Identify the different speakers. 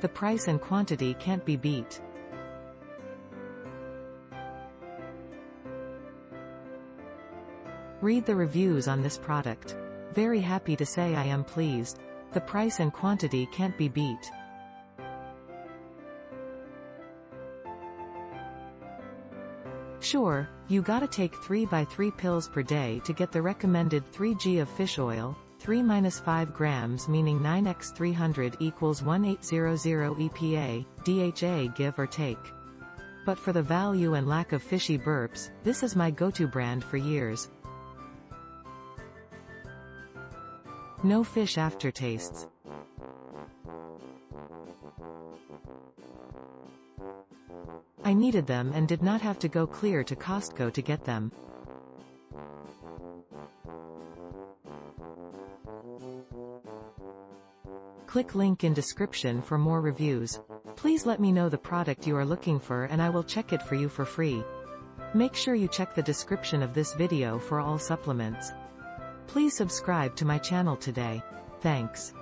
Speaker 1: The price and quantity can't be beat. Read the reviews on this product. Very happy to say I am pleased. The price and quantity can't be beat. Sure, you gotta take 3x3 pills per day to get the recommended 3g of fish oil, 3-5 grams meaning 9 x 300 equals 1800 EPA, DHA give or take. But for the value and lack of fishy burps, this is my go-to brand for years. No fish aftertastes. I needed them and did not have to go clear to Costco to get them. Click link in description for more reviews. Please let me know the product you are looking for and I will check it for you for free. Make sure you check the description of this video for all supplements. Please subscribe to my channel today. Thanks.